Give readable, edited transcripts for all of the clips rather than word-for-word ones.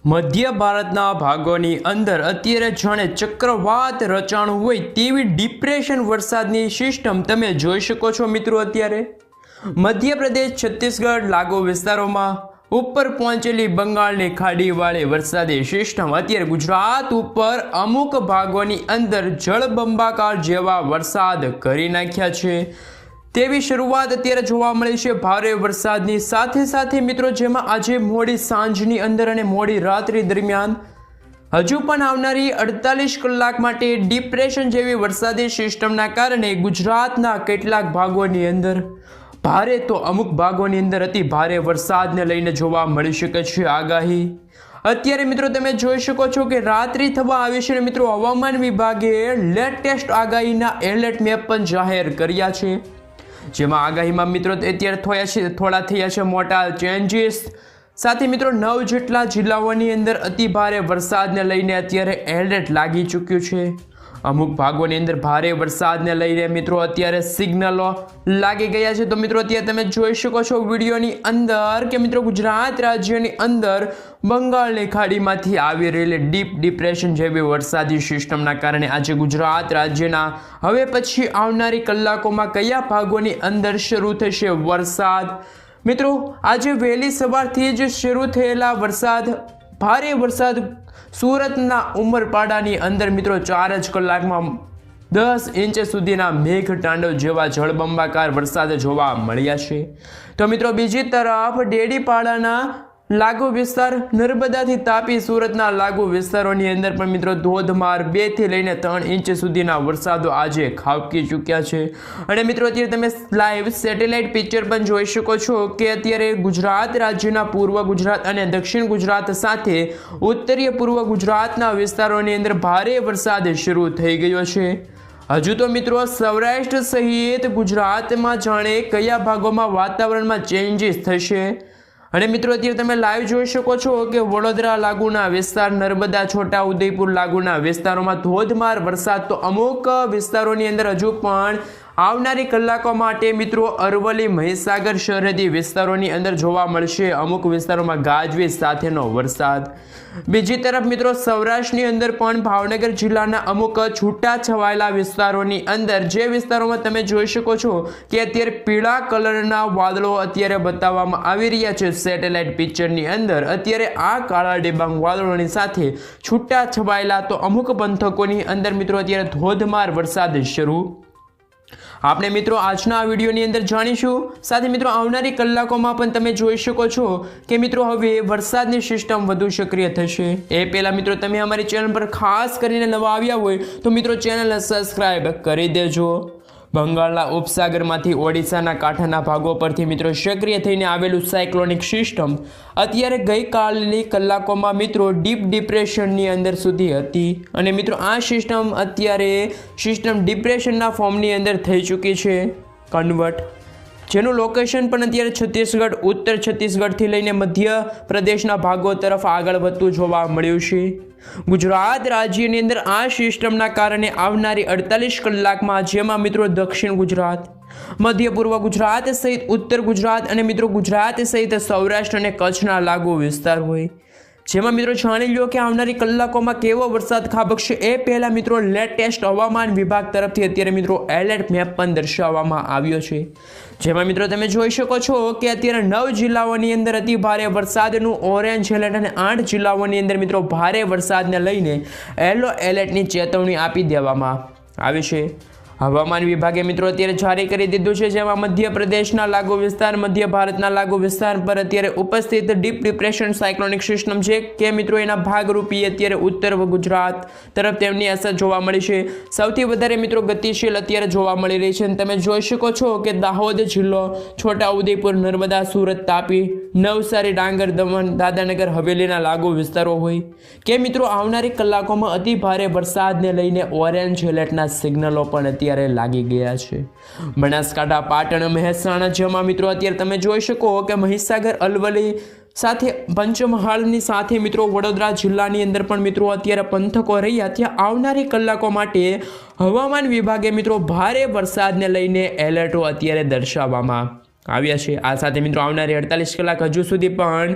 મધ્ય ભારતના ભાગોની અંદર અત્યારે જાણે ચક્રવાત રચાણું હોય તેવી ડિપ્રેશન વરસાદની સિસ્ટમ તમે જોઈ શકો છો મિત્રો। અત્યારે મધ્યપ્રદેશ છત્તીસગઢ લાગુ વિસ્તારોમાં ઉપર પહોંચેલી બંગાળની ખાડીવાળી વરસાદી સિસ્ટમ અત્યારે ગુજરાત ઉપર અમુક ભાગોની અંદર જળબંબાકાર જેવા વરસાદ કરી નાખ્યા છે તેવી શરૂઆત અત્યારે જોવા મળી છે ભારે વરસાદની સાથે સાથે મિત્રો, જેમાં આજે મોડી સાંજની અંદર અને મોડી રાત્રિ દરમિયાન હજુ પણ આવનારી 48 કલાક માટે ડિપ્રેશન જેવી વરસાદી સિસ્ટમના કારણે ગુજરાતના કેટલાક ભાગોની અંદર ભારે તો અમુક ભાગોની અંદર અતિ ભારે વરસાદને લઈને જોવા મળી શકે છે આગાહી। અત્યારે મિત્રો તમે જોઈ શકો છો કે રાત્રિ થવા આવી છે અને મિત્રો હવામાન વિભાગે લેટેસ્ટ આગાહીના એલર્ટ મેપ પણ જાહેર કર્યા છે, જેમાં આગાહીમાં મિત્રો અત્યારે થોડા થયા છે મોટા ચેન્જીસ। સાથે મિત્રો 9 જેટલા જિલ્લાઓની અંદર અતિ ભારે વરસાદને લઈને અત્યારે એલર્ટ લાગી ચૂક્યું છે। અમુક ભાગોની અંદર ભારે વરસાદને લઈને મિત્રો અત્યારે સિગ્નલો લાગી ગયા છે। તો મિત્રો અત્યારે તમે જોઈ શકો છો વિડીયોની અંદર કે મિત્રો ગુજરાત રાજ્યની અંદર બંગાળની ખાડીમાંથી આવી રહેલી ડીપ ડિપ્રેશન જેવી વરસાદી સિસ્ટમના કારણે આજે ગુજરાત રાજ્યના હવે પછી આવનારી કલાકોમાં કયા ભાગોની અંદર શરૂ થશે વરસાદ। મિત્રો આજે વહેલી સવારથી જ શરૂ થયેલા વરસાદ, ભારે વરસાદ સુરતના ઉમરપાડાની અંદર મિત્રો 4 જ કલાકમાં 10 ઇંચ સુધીના મેઘ તાંડવ જેવા જળબંબાકાર વરસાદ જોવા મળ્યા છે। તો મિત્રો બીજી તરફ ડેડીપાડાના લાગુ વિસ્તાર, નર્મદાથી તાપી સુરતના લાગુ વિસ્તારોની અંદર પણ મિત્રો ધોધમાર 2 થી લઈને 3 ઇંચ સુધીના વરસાદો આજે ખાબકી ચૂક્યા છે। અને મિત્રો અત્યારે તમે લાઈવ સેટેલાઇટ પિક્ચર પણ જોઈ શકો છો કે અત્યારે ગુજરાત રાજ્યના પૂર્વ ગુજરાત અને દક્ષિણ ગુજરાત સાથે ઉત્તરીય પૂર્વ ગુજરાતના વિસ્તારોની અંદર ભારે વરસાદ શરૂ થઈ ગયો છે। હજુ તો મિત્રો સૌરાષ્ટ્ર સહિત ગુજરાતમાં જાણે કયા ભાગોમાં વાતાવરણમાં ચેન્જીસ થશે। અને મિત્રો અત્યારે તમે લાઈવ જોઈ શકો છો કે વડોદરા લાગુના વિસ્તાર, નર્મદા છોટાઉદેપુર લાગુના વિસ્તારોમાં ધોધમાર વરસાદ તો અમુક વિસ્તારોની અંદર હજુ પણ આવનારી કલાકો માટે મિત્રો અરવલ્લી, મહીસાગર સરહદી વિસ્તારોની અંદર જોવા મળશે અમુક વિસ્તારોમાં ગાજવીજ સાથેનો વરસાદ। બીજી તરફ મિત્રો સૌરાષ્ટ્રની અંદર પણ ભાવનગર જિલ્લાના અમુક છૂટા છવાયેલા વિસ્તારોની અંદર જે વિસ્તારોમાં તમે જોઈ શકો છો કે અત્યારે પીળા કલરના વાદળો અત્યારે બતાવવામાં આવી રહ્યા છે સેટેલાઇટ પિક્ચરની અંદર। અત્યારે આ કાળા ડિબાંગ વાદળોની સાથે છૂટા છવાયેલા તો અમુક પંથકોની અંદર મિત્રો અત્યારે ધોધમાર વરસાદ શરૂ આપણે મિત્રો આજના આ વિડીયોની અંદર જાણીશું। સાથે મિત્રો આવનારી કલાકોમાં પણ તમે જોઈ શકો છો કે મિત્રો હવે વરસાદની સિસ્ટમ વધુ સક્રિય થશે। એ પહેલાં મિત્રો તમે અમારી ચેનલ પર ખાસ કરીને નવા આવ્યા હોય તો મિત્રો ચેનલને સબસ્ક્રાઈબ કરી દેજો। બંગાળના ઉપસાગરમાંથી ઓડિશાના કાંઠાના ભાગો પરથી મિત્રો સક્રિય થઈને આવેલું સાયક્લોનિક સિસ્ટમ અત્યારે ગઈકાલની કલાકોમાં મિત્રો ડીપ ડિપ્રેશનની અંદર સુધી હતી અને મિત્રો આ સિસ્ટમ ડિપ્રેશનના ફોર્મની અંદર થઈ ચૂકી છે કન્વર્ટ, જેનું લોકેશન પણ અત્યારે છત્તીસગઢ, ઉત્તર છત્તીસગઢથી લઈને મધ્ય પ્રદેશના ભાગો તરફ આગળ વધતું જોવા મળ્યું છે। ગુજરાત રાજ્યની અંદર આ સિસ્ટમના કારણે આવનારી 48 કલાકમાં જેમાં મિત્રો દક્ષિણ ગુજરાત, મધ્ય પૂર્વ ગુજરાત સહિત ઉત્તર ગુજરાત અને મિત્રો ગુજરાત સહિત સૌરાષ્ટ્ર અને કચ્છના લાગુ વિસ્તાર હોય, જેમાં મિત્રો જાણી લો કે આવનારી કલાકોમાં કેવો વરસાદ ખાબકશે। એ પહેલા મિત્રો લેટેસ્ટ હવામાન વિભાગ તરફથી અત્યારે મિત્રો એલર્ટ મેપ પણ દર્શાવવામાં આવ્યો છે, જેમાં મિત્રો તમે જોઈ શકો છો કે અત્યારે 9 જિલ્લાઓની અંદર અતિ ભારે વરસાદનું ઓરેન્જ એલર્ટ અને 8 જિલ્લાઓની અંદર મિત્રો ભારે વરસાદને લઈને યલો એલર્ટની ચેતવણી આપી દેવામાં આવી છે। હવામાન વિભાગે મિત્રો અત્યારે જારી કરી દીધું છે, જેમાં મધ્યપ્રદેશના લાગુ વિસ્તાર, મધ્ય ભારતના લાગુ વિસ્તાર પર અત્યારે ઉપસ્થિત ડીપ ડિપ્રેશન સાયક્લોનિક સિસ્ટમ છે કે મિત્રો એના ભાગરૂપી અત્યારે ઉત્તર ગુજરાત તરફ તેમની અસર જોવા મળી છે। સૌથી વધારે મિત્રો ગતિશીલ અત્યારે જોવા મળી રહી છે। તમે જોઈ શકો છો કે દાહોદ જિલ્લો, છોટાઉદેપુર, નર્મદા, સુરત, તાપી, નવસારી, ડાંગર, દમણ, દાદરાનગર હવેલીના લાગુ વિસ્તારો હોય કે મિત્રો આવનારી કલાકોમાં અતિ ભારે વરસાદને લઈને ઓરેન્જ એલર્ટના સિગ્નલો પણ અત્યારે લાગી ગયા છે। બનાસકાંઠા, પાટણ, મહેસાણા જેમાં મિત્રો અત્યારે તમે જોઈ શકો કે મહીસાગર, અરવલ્લી સાથે પંચમહાલની સાથે મિત્રો વડોદરા જિલ્લાની અંદર પણ મિત્રો અત્યારે પંથકો રહ્યા, ત્યાં આવનારી કલાકો માટે હવામાન વિભાગે મિત્રો ભારે વરસાદને લઈને એલર્ટો અત્યારે દર્શાવવામાં આવ્યા છે। આ સાથે મિત્રો આવનારી 48 કલાક હજુ સુધી પણ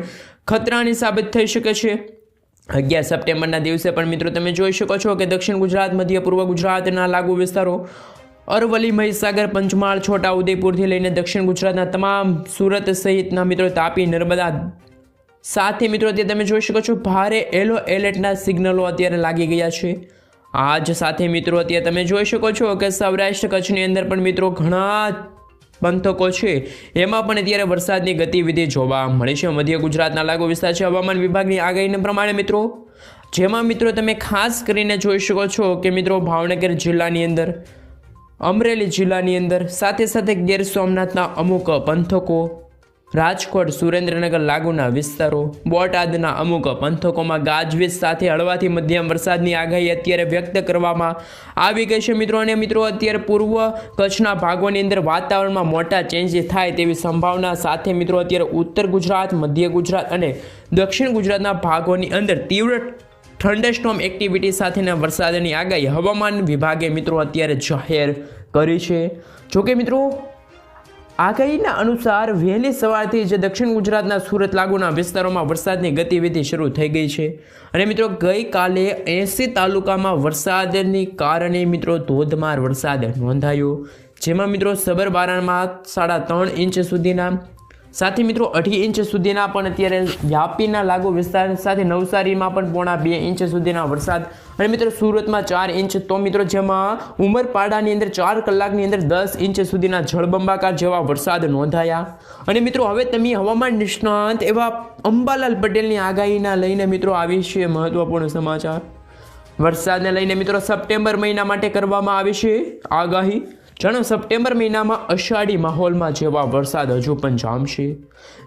ખતરાની સાબિત થઈ શકે છે। 11 સપ્ટેમ્બરના દિવસે પણ મિત્રો તમે જોઈ શકો છો કે દક્ષિણ ગુજરાત, મધ્ય પૂર્વ ગુજરાતના લાગુ વિસ્તારો અરવલ્લી, મહીસાગર, પંચમહાલ, છોટા ઉદેપુરથી લઈને દક્ષિણ ગુજરાતના તમામ સુરત સહિતના મિત્રો તાપી, નર્મદા સાથે મિત્રો અત્યારે તમે જોઈ શકો છો ભારે યલો એલર્ટના સિગ્નલો અત્યારે લાગી ગયા છે. આ જ સાથે મિત્રો અત્યારે તમે જોઈ શકો છો કે સૌરાષ્ટ્ર કચ્છની અંદર પણ મિત્રો ઘણા પંથકો છે એમાં પણ અત્યારે વરસાદની ગતિવિધિ જોવા મળે છે. મધ્ય ગુજરાતના લાગુ વિસ્તાર છે હવામાન વિભાગની આગાહીના પ્રમાણે મિત્રો, જેમાં મિત્રો તમે ખાસ કરીને જોઈ શકો છો કે મિત્રો ભાવનગર જિલ્લાની અંદર, અમરેલી જિલ્લાની અંદર, સાથે સાથે ગીર સોમનાથના અમુક પંથકો, રાજકોટ, સુરેન્દ્રનગર લાગુના વિસ્તારો, બોટાદના અમુક પંથકોમાં ગાજવીજ સાથે હળવાથી મધ્યમ વરસાદની આગાહી અત્યારે વ્યક્ત કરવામાં આવી ગઈ છે મિત્રો. અને મિત્રો અત્યારે પૂર્વ કચ્છના ભાગોની અંદર વાતાવરણમાં મોટા ચેન્જીસ થાય તેવી સંભાવના સાથે મિત્રો અત્યારે ઉત્તર ગુજરાત, મધ્ય ગુજરાત અને દક્ષિણ ગુજરાતના ભાગોની અંદર તીવ્ર થંડરસ્ટોર્મ એક્ટિવિટી સાથેના વરસાદની આગાહી હવામાન વિભાગે મિત્રો અત્યારે જાહેર કરી છે. જોકે મિત્રો આગાહીના અનુસાર વહેલી સવારથી જે દક્ષિણ ગુજરાતના સુરત લાગુના વિસ્તારોમાં વરસાદની ગતિવિધિ શરૂ થઈ ગઈ છે. અને મિત્રો ગઈકાલે 80 તાલુકામાં વરસાદની કારણે મિત્રો ધોધમાર વરસાદ નોંધાયો, જેમાં મિત્રો સબરબારામાં 3.5 ઇંચ સુધીના, સાથે મિત્રો 2.5 ઇંચ સુધીના પણ અત્યારે વ્યાપીના લાગુ વિસ્તાર, સાથે નવસારીમાં પણ 1.5 ઇંચ સુધીના વરસાદ, અને મિત્રો સુરતમાં 4 ઇંચ. તો મિત્રો જેમાં ઉમરપાડાની અંદર 4 કલાકની અંદર 10 ઇંચ સુધીના જળબંબાકાર જેવા વરસાદ નોંધાયા. અને મિત્રો હવે તમે હવામાન નિષ્ણાંત એવા અંબાલાલ પટેલની આગાહીના લઈને મિત્રો આવી છે મહત્વપૂર્ણ સમાચાર. વરસાદને લઈને મિત્રો સપ્ટેમ્બર મહિના માટે કરવામાં આવી છે આગાહી. જાણો સપ્ટેમ્બર મહિનામાં અષાઢી માહોલમાં જેવા વરસાદ હજુ પણ જામશે.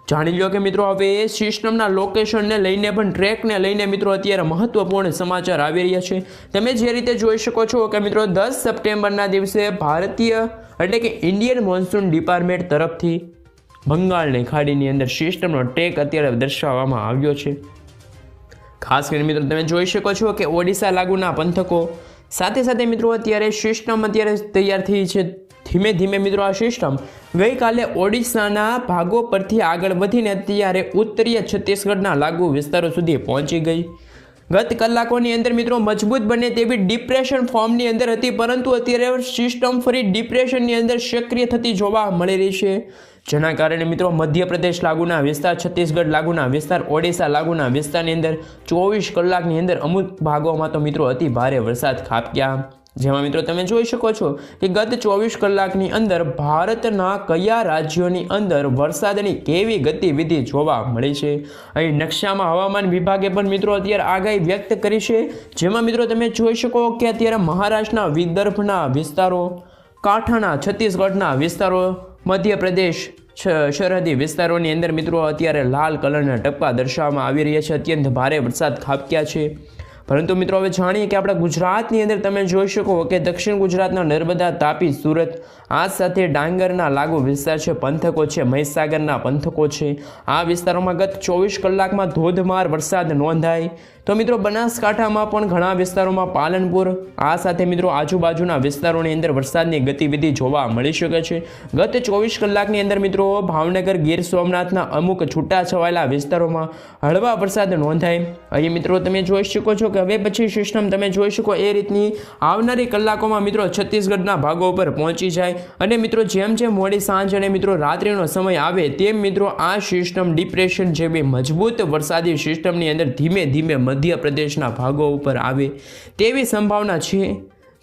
જાણી લો કે મિત્રો હવે સિસ્ટમના લોકેશનને લઈને પણ, ટ્રેકને લઈને મિત્રો અત્યારે મહત્વપૂર્ણ સમાચાર આવી રહ્યા છે. તમે જે રીતે જોઈ શકો છો કે મિત્રો 10 સપ્ટેમ્બરના દિવસે ભારતીય એટલે કે ઇન્ડિયન મોન્સૂન ડિપાર્ટમેન્ટ તરફથી બંગાળની ખાડીની અંદર સિસ્ટમનો ટ્રેક અત્યારે દર્શાવવામાં આવ્યો છે. ખાસ કરીને મિત્રો તમે જોઈ શકો છો કે ઓડિશા લાગુના પંથકો, સાથે સાથે મિત્રો અત્યારે સિસ્ટમ અત્યારે તૈયાર થઈ છે. ધીમે ધીમે મિત્રો આ સિસ્ટમ ગઈકાલે ઓડિશાના ભાગો પરથી આગળ વધીને અત્યારે ઉત્તરીય છત્તીસગઢના લાગુ વિસ્તારો સુધી પહોંચી ગઈ. ગત કલાકોની અંદર મિત્રો મજબૂત બને તેવી ડિપ્રેશન ફોર્મની અંદર હતી, પરંતુ અત્યારે સિસ્ટમ ફરી ડિપ્રેશનની અંદર સક્રિય થતી જોવા મળી રહી છે. જેના કારણે મિત્રો મધ્યપ્રદેશ લાગુના વિસ્તાર, છત્તીસગઢ લાગુના વિસ્તાર, ઓડિશા લાગુના વિસ્તારની અંદર 24 કલાકની અંદર અમુક ભાગોમાં તો મિત્રો અતિ ભારે વરસાદ ખાબક્યા. જેમાં મિત્રો તમે જોઈ શકો છો કે ગત 24 કલાકની અંદર ભારતના કયા રાજ્યોની અંદર વરસાદની કેવી ગતિવિધિ જોવા મળી છે. અહીં નકશામાં હવામાન વિભાગે પણ મિત્રો અત્યારે આગાહી વ્યક્ત કરી છે. જેમાં મિત્રો તમે જોઈ શકો કે અત્યારે મહારાષ્ટ્રના વિદર્ભના વિસ્તારો, કાંઠાના છત્તીસગઢના વિસ્તારો, મધ્યપ્રદેશ સરહદી વિસ્તારોની અંદર મિત્રો અત્યારે લાલ કલરના ટપકા દર્શાવવામાં આવી રહ્યા છે. અત્યંત ભારે વરસાદ ખાબક્યા છે. પરંતુ મિત્રો હવે જાણીએ કે આપણા ગુજરાતની અંદર તમે જોઈ શકો કે દક્ષિણ ગુજરાતના નર્મદા, તાપી, સુરત, આ સાથે ડાંગરના લાગુ વિસ્તાર છે, પંથકો છે, મહીસાગરના પંથકો છે. આ વિસ્તારોમાં ગત 24 કલાકમાં ધોધમાર વરસાદ નોંધાય. તો મિત્રો બનાસકાંઠામાં પણ ઘણા વિસ્તારોમાં, પાલનપુર, આ સાથે મિત્રો આજુબાજુના વિસ્તારોની અંદર વરસાદની ગતિવિધિ જોવા મળી શકે છે. ગત 24 કલાકની અંદર મિત્રો ભાવનગર, ગીર સોમનાથના અમુક છૂટાછવાયેલા વિસ્તારોમાં હળવા વરસાદ નોંધાય. અહીં મિત્રો તમે જોઈ શકો છો કે હવે પછી સિસ્ટમ તમે જોઈ શકો એ રીતની આવનારી કલાકોમાં મિત્રો છત્તીસગઢના ભાગો ઉપર પહોંચી જાય. અને મિત્રો જેમ જેમ મોડી સાંજ અને મિત્રો રાત્રિનો સમય આવે તેમ મિત્રો આ સિસ્ટમ ડિપ્રેશન જેવી મજબૂત વરસાદી સિસ્ટમની અંદર ધીમે ધીમે મધ્યપ્રદેશના ભાગો ઉપર આવે તેવી સંભાવના છે.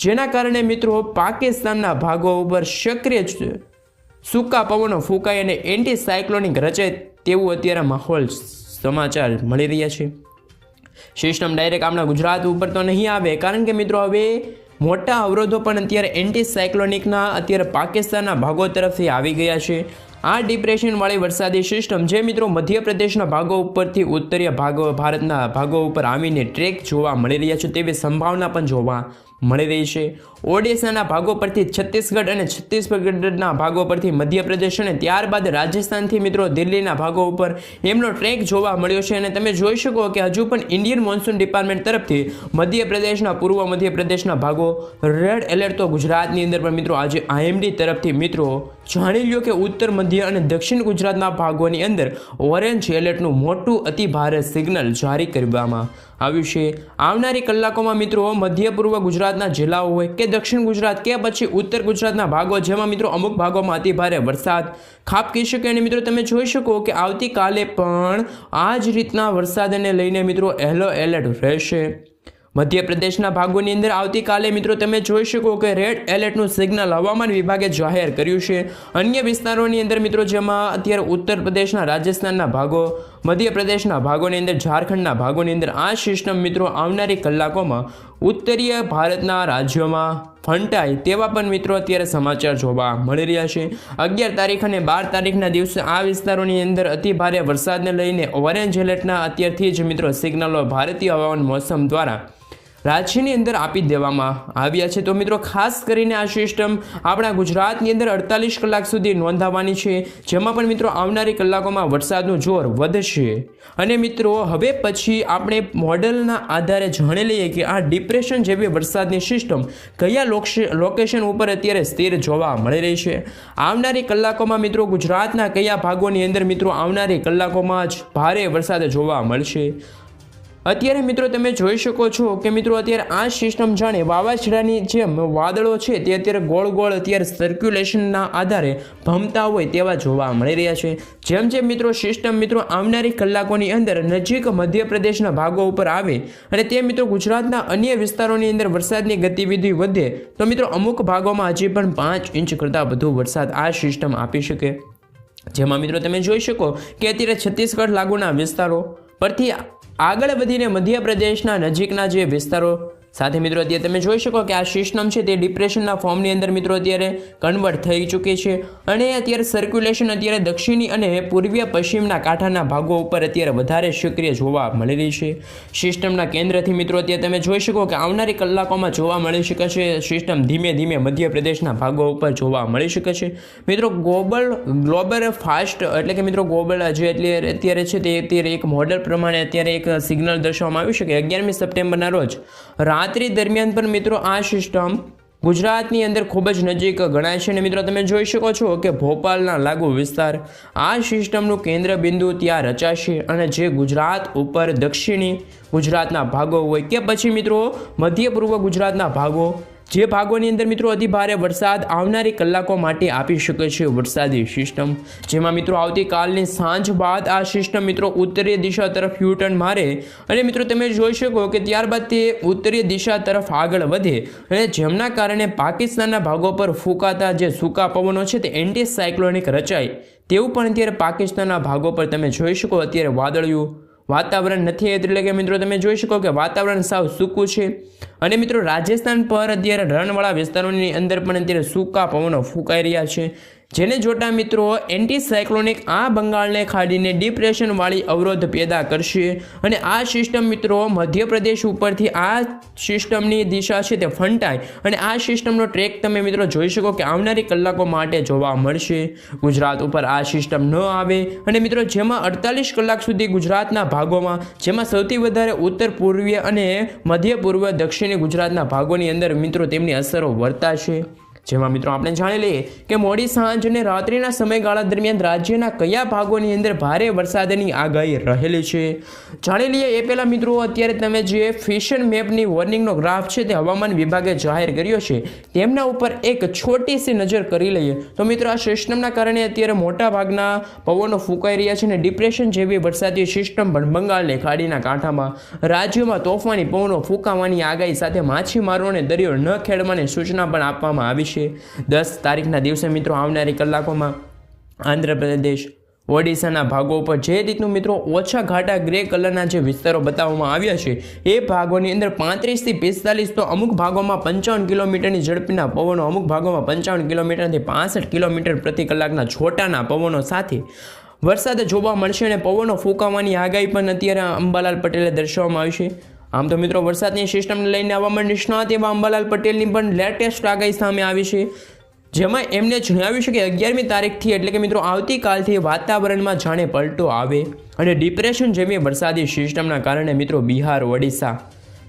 જેના કારણે મિત્રો પાકિસ્તાનના ભાગો ઉપર સક્રિય સૂકા પવનો ફૂંકાય અને એન્ટી સાયક્લોનિક રચાય તેવું અત્યારે માહોલ સમાચાર મળી રહ્યા છે. સિસ્ટમ ડાયરેક્ટ આપણા ગુજરાત ઉપર તો નહીં આવે, કારણ કે મિત્રો હવે મોટા અવરોધો પણ અત્યારે એન્ટી સાયક્લોનિકના અત્યારે પાકિસ્તાનના ભાગો તરફથી આવી ગયા છે. આ ડિપ્રેશનવાળી વરસાદી સિસ્ટમ જે મિત્રો મધ્યપ્રદેશના ભાગો ઉપરથી ઉત્તરીય ભાગો ભારતના ભાગો ઉપર આવીને ટ્રેક જોવા મળી રહ્યા છે તેવી સંભાવના પણ જોવા મળી રહી છે. ઓડિશાના ભાગો પરથી છત્તીસગઢ અને છત્તીસગઢના ભાગો પરથી મધ્યપ્રદેશ અને ત્યારબાદ રાજસ્થાનથી મિત્રો દિલ્હીના ભાગો ઉપર એમનો ટ્રેક જોવા મળ્યો છે. અને તમે જોઈ શકો કે હજુ પણ ઇન્ડિયન મોન્સૂન ડિપાર્ટમેન્ટ તરફથી મધ્યપ્રદેશના, પૂર્વ મધ્યપ્રદેશના ભાગો રેડ એલર્ટ તો ગુજરાતની અંદર પણ મિત્રો આજે IMD તરફથી મિત્રો જાણી લ્યો કે ઉત્તર મધ્ય અને દક્ષિણ ગુજરાતના ભાગોની અંદર ઓરેન્જ એલર્ટનું મોટું અતિ ભારે સિગ્નલ જારી કરવામાં આવ્યું છે। આવનારી કલાકોમાં મિત્રો મધ્ય પૂર્વ ગુજરાતના જિલ્લાઓ હોય કે દક્ષિણ ગુજરાત કે પછી ઉત્તર ગુજરાતના ભાગો જેમાં મિત્રો અમુક ભાગોમાં અતિ ભારે વરસાદ ખાબકી શકે અને મિત્રો તમે જોઈ શકો કે આવતીકાલે પણ આ જ રીતના વરસાદને લઈને મિત્રો યલો એલર્ટ રહેશે। મધ્યપ્રદેશના ભાગોની અંદર આવતીકાલે મિત્રો તમે જોઈ શકો કે રેડ એલર્ટનું સિગ્નલ હવામાન વિભાગે જાહેર કર્યું છે। અન્ય વિસ્તારોની અંદર મિત્રો જેમાં અત્યારે ઉત્તર પ્રદેશના રાજસ્થાનના ભાગો મધ્યપ્રદેશના ભાગોની અંદર ઝારખંડના ભાગોની અંદર આ સિસ્ટમ મિત્રો આવનારી કલાકોમાં ઉત્તરીય ભારતના રાજ્યોમાં ફંટાય તેવા પણ મિત્રો અત્યારે સમાચાર જોવા મળી રહ્યા છે। 11 તારીખ અને 12 તારીખના દિવસે આ વિસ્તારોની અંદર અતિ ભારે વરસાદને લઈને ઓરેન્જ એલર્ટના અત્યારથી જ મિત્રો સિગ્નલો ભારતીય હવામાન મોસમ દ્વારા રાજ્યની અંદર આપી દેવામાં આવ્યા છે। તો મિત્રો ખાસ કરીને આ સિસ્ટમ આપણા ગુજરાતની અંદર 48 કલાક સુધી નોંધાવાની છે, જેમાં પણ મિત્રો આવનારી કલાકોમાં વરસાદનું જોર વધશે। અને મિત્રો હવે પછી આપણે મોડલના આધારે જાણી લઈએ કે આ ડિપ્રેશન જેવી વરસાદની સિસ્ટમ કયા લોકેશન ઉપર અત્યારે સ્થિર જોવા મળી રહી છે। આવનારી કલાકોમાં મિત્રો ગુજરાતના કયા ભાગોની અંદર મિત્રો આવનારી કલાકોમાં જ ભારે વરસાદ જોવા મળશે। અત્યારે મિત્રો તમે જોઈ શકો છો કે મિત્રો અત્યારે આ સિસ્ટમ જાણે વાવાઝોડાની જેમ વાદળો છે તે અત્યારે ગોળ ગોળ અત્યારે સર્ક્યુલેશનના આધારે ભમતા હોય તેવા જોવા મળી રહ્યા છે। જેમ જેમ મિત્રો સિસ્ટમ મિત્રો આવનારી કલાકોની અંદર નજીક મધ્યપ્રદેશના ભાગો ઉપર આવે અને તે મિત્રો ગુજરાતના અન્ય વિસ્તારોની અંદર વરસાદની ગતિવિધિ વધે તો મિત્રો અમુક ભાગોમાં હજી પણ 5 ઇંચ કરતાં વધુ વરસાદ આ સિસ્ટમ આપી શકે। જેમાં મિત્રો તમે જોઈ શકો કે અત્યારે છત્તીસગઢ લાગુના વિસ્તારો પરથી આગળ વધીને મધ્યપ્રદેશના નજીકના જે વિસ્તારો સાથે મિત્રો અત્યારે તમે જોઈ શકો કે આ સિસ્ટમ છે તે ડિપ્રેશનના ફોર્મની અંદર મિત્રો અત્યારે કન્વર્ટ થઈ ચૂકી છે અને અત્યારે સર્ક્યુલેશન અત્યારે દક્ષિણી અને પૂર્વીય પશ્ચિમના કાંઠાના ભાગો ઉપર અત્યારે વધારે સક્રિય જોવા મળી રહી છે। સિસ્ટમના કેન્દ્રથી મિત્રો અત્યારે તમે જોઈ શકો કે આવનારી કલાકોમાં જોવા મળી શકે છે સિસ્ટમ ધીમે ધીમે મધ્યપ્રદેશના ભાગો ઉપર જોવા મળી શકે છે। મિત્રો ગ્લોબલ ફાસ્ટ એટલે કે મિત્રો ગ્લોબલ જે અત્યારે છે તે અત્યારે એક મોડલ પ્રમાણે અત્યારે એક સિગ્નલ દર્શાવવામાં આવ્યું છે કે 11મી સપ્ટેમ્બરના રોજ રાત્રિ દરમિયાન પણ મિત્રો આ સિસ્ટમ ગુજરાતની અંદર ખૂબ જ નજીક ગણાય છે અને મિત્રો તમે જોઈ શકો છો કે ભોપાલના લાગુ વિસ્તાર આ સિસ્ટમનું કેન્દ્ર બિંદુ ત્યાં રચાશે અને જે ગુજરાત ઉપર દક્ષિણી ગુજરાતના ભાગો હોય કે પછી મિત્રો મધ્ય પૂર્વ ગુજરાતના ભાગો જે ભાગોની અંદર મિત્રો અતિ ભારે વરસાદ આવનારી કલાકો માટે આપી શકે છે વરસાદી સિસ્ટમ। જેમાં મિત્રો આવતીકાલની સાંજ બાદ આ સિસ્ટમ મિત્રો ઉત્તરીય દિશા તરફ યુટર્ન મારે અને મિત્રો તમે જોઈ શકો કે ત્યારબાદ તે ઉત્તરીય દિશા તરફ આગળ વધે અને જેમના કારણે પાકિસ્તાનના ભાગો પર ફૂંકાતા જે સૂકા પવનો છે તે એન્ટી સાયક્લોનિક રચાય તેવું પણ અત્યારે પાકિસ્તાનના ભાગો પર તમે જોઈ શકો અત્યારે વાદળિયું વાતાવરણ નથી, એટલે કે મિત્રો તમે જોઈ શકો કે વાતાવરણ સાવ સૂકું છે અને મિત્રો રાજસ્થાન પર અત્યારે રણવાળા વિસ્તારોની અંદર પણ અત્યારે સૂકા પવનો ફૂંકાઈ રહ્યા છે, જેને જોતા મિત્રો એન્ટી સાયક્લોનિક આ બંગાળને ખાડીને ડિપ્રેશનવાળી અવરોધ પેદા કરશે અને આ સિસ્ટમ મિત્રો મધ્યપ્રદેશ ઉપરથી આ સિસ્ટમની દિશા છે તે ફંટાય અને આ સિસ્ટમનો ટ્રેક તમે મિત્રો જોઈ શકો કે આવનારી કલાકો માટે જોવા મળશે। ગુજરાત ઉપર આ સિસ્ટમ ન આવે અને મિત્રો જેમાં 48 કલાક સુધી ગુજરાતના ભાગોમાં જેમાં સૌથી વધારે ઉત્તર પૂર્વીય અને મધ્ય પૂર્વ દક્ષિણી ગુજરાતના ભાગોની અંદર મિત્રો તેમની અસરો વર્તાશે। જેમાં મિત્રો આપણે જાણી લઈએ કે મોડી સાંજ અને રાત્રિના સમયગાળા દરમિયાન રાજ્યના કયા ભાગોની અંદર ભારે વરસાદની આગાહી રહેલી છે જાણી લઈએ એ પહેલાં મિત્રો અત્યારે તમે જે ફિશન મેપની વોર્નિંગનો ગ્રાફ છે તે હવામાન વિભાગે જાહેર કર્યો છે તેમના ઉપર એક છોટી સી નજર કરી લઈએ તો મિત્રો આ સિસ્ટમના કારણે અત્યારે મોટા ભાગના પવનો ફૂંકાઈ રહ્યા છે અને ડિપ્રેશન જેવી વરસાદી સિસ્ટમ પણ બંગાળની ખાડીના કાંઠામાં રાજ્યોમાં તોફાની પવનો ફૂંકાવાની આગાહી સાથે માછીમારોને દરિયો ન ખેડવાની સૂચના પણ આપવામાં આવી છે। 10 તારીખના દિવસે મિત્રો આવનારી કલાકોમાં આંધ્રપ્રદેશ ઓડિશાના ભાગો પર જે રીતનું મિત્રો ઓછા ઘાટા ગ્રે કલરના જે વિસ્તારો બતાવવામાં આવ્યા છે એ ભાગોની અંદર 35 થી 45 તો અમુક ભાગોમાં 55 કિલોમીટરની ઝડપના પવનો, અમુક ભાગોમાં 55 કિલોમીટરથી 65 કિલોમીટર પ્રતિ કલાકના છોટાના પવનો સાથે વરસાદ જોવા મળશે અને પવનો ફૂંકાવાની આગાહી પણ અત્યારે અંબાલાલ પટેલે દર્શાવવામાં આવી છે। આમ તો મિત્રો વરસાદની સિસ્ટમને લઈને હવામાન નિષ્ણાત એવા અંબાલાલ પટેલની પણ લેટેસ્ટ આગાહી સામે આવી છે, જેમાં એમને જણાવ્યું છે કે 11મી તારીખથી એટલે કે મિત્રો આવતીકાલથી વાતાવરણમાં જાણે પલટો આવે અને ડિપ્રેશન જેવી વરસાદી સિસ્ટમના કારણે મિત્રો બિહાર, ઓડિશા,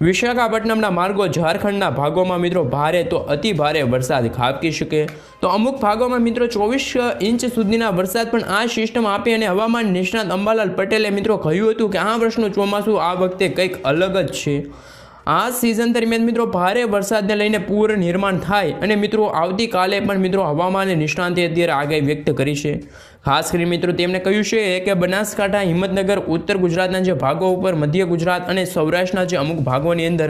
વિશાખાપટ્ટનમના માર્ગો ઝારખંડના ભાગોમાં મિત્રો ભારે તો અતિ ભારે વરસાદ ખાબકી શકે. તો અમુક ભાગોમાં મિત્રો 24 ઇંચ સુધીના વરસાદ પણ આ સિસ્ટમ આપે. અને હવામાન નિષ્ણાત અંબાલાલ પટેલે મિત્રો કહ્યું હતું કે આ વર્ષનું ચોમાસું આ વખતે કંઈક અલગ જ છે. આ સિઝન દરમિયાન મિત્રો ભારે વરસાદને લઈને પૂર નિર્માણ થાય. અને મિત્રો આવતીકાલે પણ મિત્રો હવામાન નિષ્ણાંતે અત્યારે આગાહી વ્યક્ત કરી છે. ખાસ કરીને મિત્રો તેમણે કહ્યું છે કે બનાસકાંઠા, હિંમતનગર, ઉત્તર ગુજરાતના જે ભાગો ઉપર, મધ્ય ગુજરાત અને સૌરાષ્ટ્રના જે અમુક ભાગોની અંદર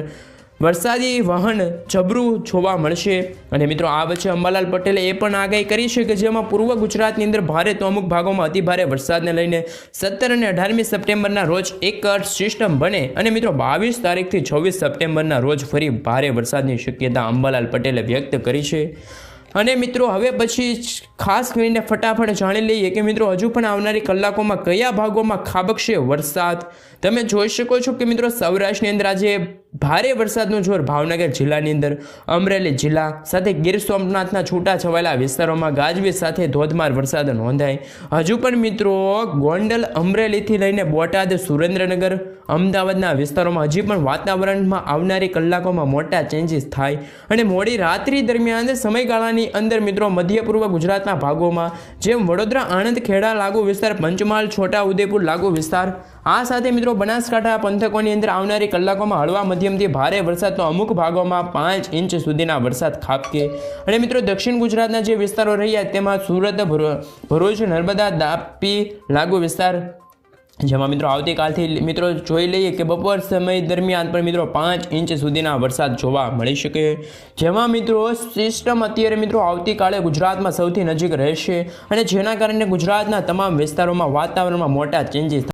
વરસાદી વહન જબરું જોવા મળશે. અને મિત્રો આ વચ્ચે અંબાલાલ પટેલે એ પણ આગાહી કરી છે કે જેમાં પૂર્વ ગુજરાતની અંદર ભારે તો અમુક ભાગોમાં અતિભારે વરસાદને લઈને 17 અને 18મી સપ્ટેમ્બરના રોજ એક સિસ્ટમ બને. અને મિત્રો 22 તારીખથી 26 સપ્ટેમ્બરના રોજ ફરી ભારે વરસાદની શક્યતા અંબાલાલ પટેલે વ્યક્ત કરી છે. અને મિત્રો હવે પછી ખાસ કરીને ફટાફટ જાણી લઈએ કે મિત્રો હજુ પણ આવનારી કલાકોમાં કયા ભાગોમાં ખાબકશે વરસાદ. તમે જોઈ શકો છો કે મિત્રો સૌરાષ્ટ્રની અંદર આજે ભારે વરસાદનું જોર ભાવનગર જિલ્લાની અંદર, અમરેલી જિલ્લા સાથે ગીર સોમનાથના છૂટા છવાયેલા વિસ્તારોમાં ગાજવીજ સાથે ધોધમાર વરસાદ નોંધાય. હજુ પણ મિત્રો ગોંડલ, અમરેલીથી લઈને બોટાદ, સુરેન્દ્રનગર, અમદાવાદના વિસ્તારોમાં હજી પણ વાતાવરણમાં આવનારી કલાકોમાં મોટા ચેન્જીસ થાય. અને મોડી રાત્રિ દરમિયાન સમયગાળાની અંદર મિત્રો મધ્ય પૂર્વ ગુજરાતના ભાગોમાં જેમ વડોદરા, આણંદ, ખેડા લાગુ વિસ્તાર, પંચમહાલ, છોટા ઉદેપુર લાગુ વિસ્તાર, આ સાથે મિત્રો બનાસકાંઠા પંથકોની અંદર આવનારી કલાકોમાં હળવા મધ્યમથી ભારે વરસાદ તો અમુક ભાગોમાં 5 ઇંચ સુધીના વરસાદ ખાબકે. અને મિત્રો દક્ષિણ ગુજરાતના જે વિસ્તારો રહ્યા તેમાં સુરત, ભરૂચ, નર્મદા, તાપી લાગુ વિસ્તાર, જેમાં મિત્રો આવતીકાલથી મિત્રો જોઈ લઈએ કે બપોર સમય દરમિયાન પણ મિત્રો 5 ઇંચ સુધીના વરસાદ જોવા મળી શકે. જેમાં મિત્રો સિસ્ટમ અત્યારે મિત્રો આવતીકાલે ગુજરાતમાં સૌથી નજીક રહેશે. અને જેના કારણે ગુજરાતના તમામ વિસ્તારોમાં વાતાવરણમાં મોટા ચેન્જીસ